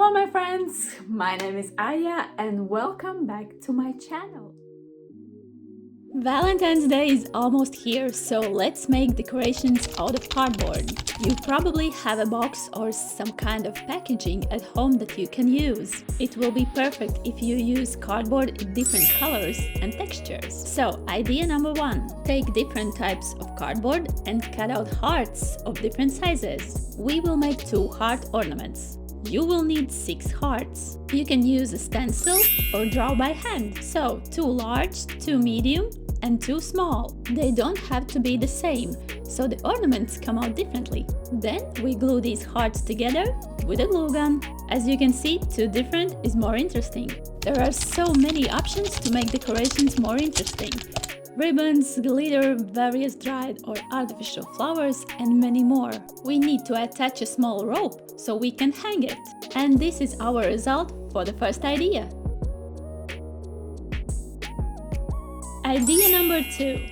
Hello my friends, my name is Aija and welcome back to my channel. Valentine's Day is almost here, so let's make decorations out of cardboard. You probably have a box or some kind of packaging at home that you can use. It will be perfect if you use cardboard in different colors and textures. So, idea number 1. Take different types of cardboard and cut out hearts of different sizes. We will make 2 heart ornaments. You will need 6 hearts. You can use a stencil or draw by hand. So, 2 large, 2 medium, and 2 small. They don't have to be the same, so the ornaments come out differently. Then we glue these hearts together with a glue gun. As you can see, 2 different is more interesting. There are so many options to make decorations more interesting. Ribbons, glitter, various dried or artificial flowers, and many more. We need to attach a small rope so we can hang it. And this is our result for the first idea. Idea number 2.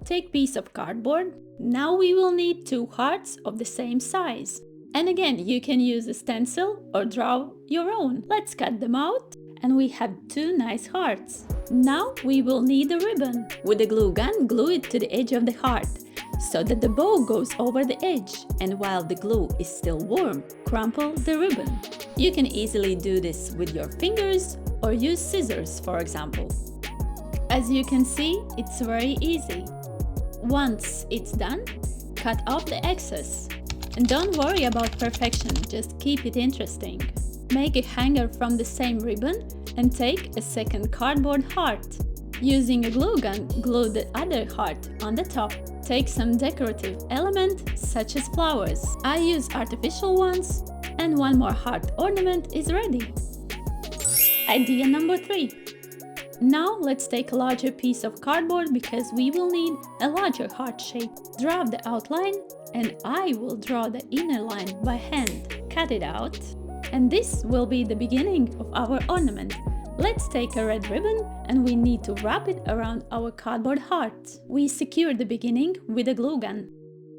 Take piece of cardboard. Now we will need 2 hearts of the same size. And again, you can use a stencil or draw your own. Let's cut them out. And we have 2 nice hearts. Now we will need a ribbon. With a glue gun, glue it to the edge of the heart, so that the bow goes over the edge. And while the glue is still warm, crumple the ribbon. You can easily do this with your fingers or use scissors, for example. As you can see, it's very easy. Once it's done, cut off the excess. And don't worry about perfection, just keep it interesting. Make a hanger from the same ribbon and take a second cardboard heart. Using a glue gun, glue the other heart on the top. Take some decorative element such as flowers. I use artificial ones, and one more heart ornament is ready. Idea number 3. Now let's take a larger piece of cardboard because we will need a larger heart shape. Draw the outline and I will draw the inner line by hand. Cut it out. And this will be the beginning of our ornament. Let's take a red ribbon and we need to wrap it around our cardboard heart. We secure the beginning with a glue gun.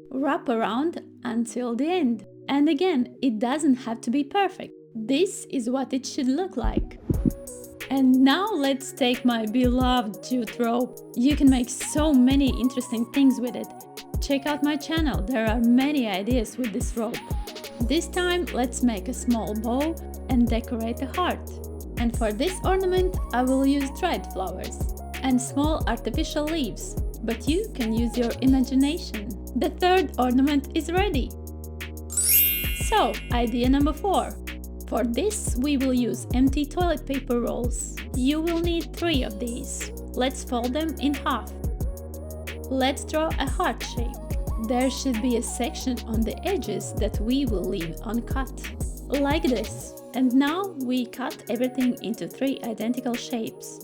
Wrap around until the end. And again, it doesn't have to be perfect. This is what it should look like. And now let's take my beloved jute rope. You can make so many interesting things with it. Check out my channel, there are many ideas with this rope. This time let's make a small bow and decorate a heart. And for this ornament I will use dried flowers and small artificial leaves, but you can use your imagination. The third ornament is ready. So, idea number 4. For this, we will use empty toilet paper rolls. You will need 3 of these. Let's fold them in half. Let's draw a heart shape. There should be a section on the edges that we will leave uncut, like this. And now we cut everything into 3 identical shapes.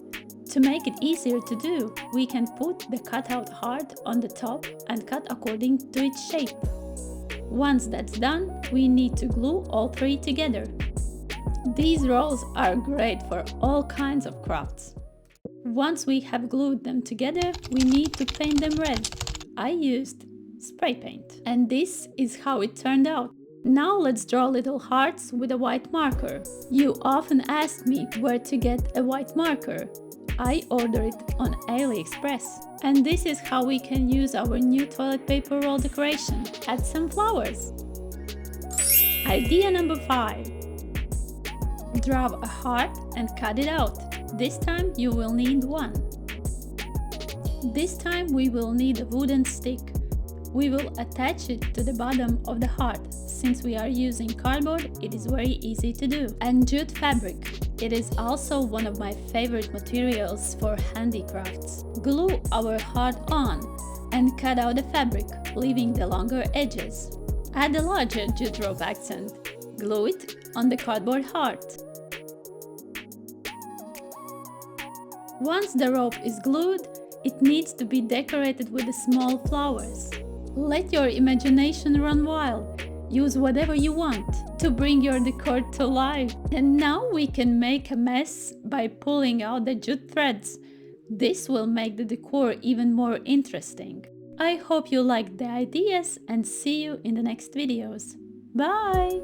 To make it easier to do, we can put the cutout heart on the top and cut according to its shape. Once that's done, we need to glue all 3 together. These rolls are great for all kinds of crafts. Once we have glued them together, we need to paint them red. I used spray paint. And this is how it turned out. Now let's draw little hearts with a white marker. You often ask me where to get a white marker. I ordered it on AliExpress. And this is how we can use our new toilet paper roll decoration. Add some flowers. Idea number 5. Draw a heart and cut it out. This time you will need 1. This time we will need a wooden stick. We will attach it to the bottom of the heart. Since we are using cardboard, it is very easy to do. And jute fabric. It is also one of my favorite materials for handicrafts. Glue our heart on and cut out the fabric, leaving the longer edges. Add a larger jute rope accent. Glue it on the cardboard heart. Once the rope is glued, it needs to be decorated with the small flowers. Let your imagination run wild. Use whatever you want to bring your decor to life. And now we can make a mess by pulling out the jute threads. This will make the decor even more interesting. I hope you liked the ideas and see you in the next videos. Bye!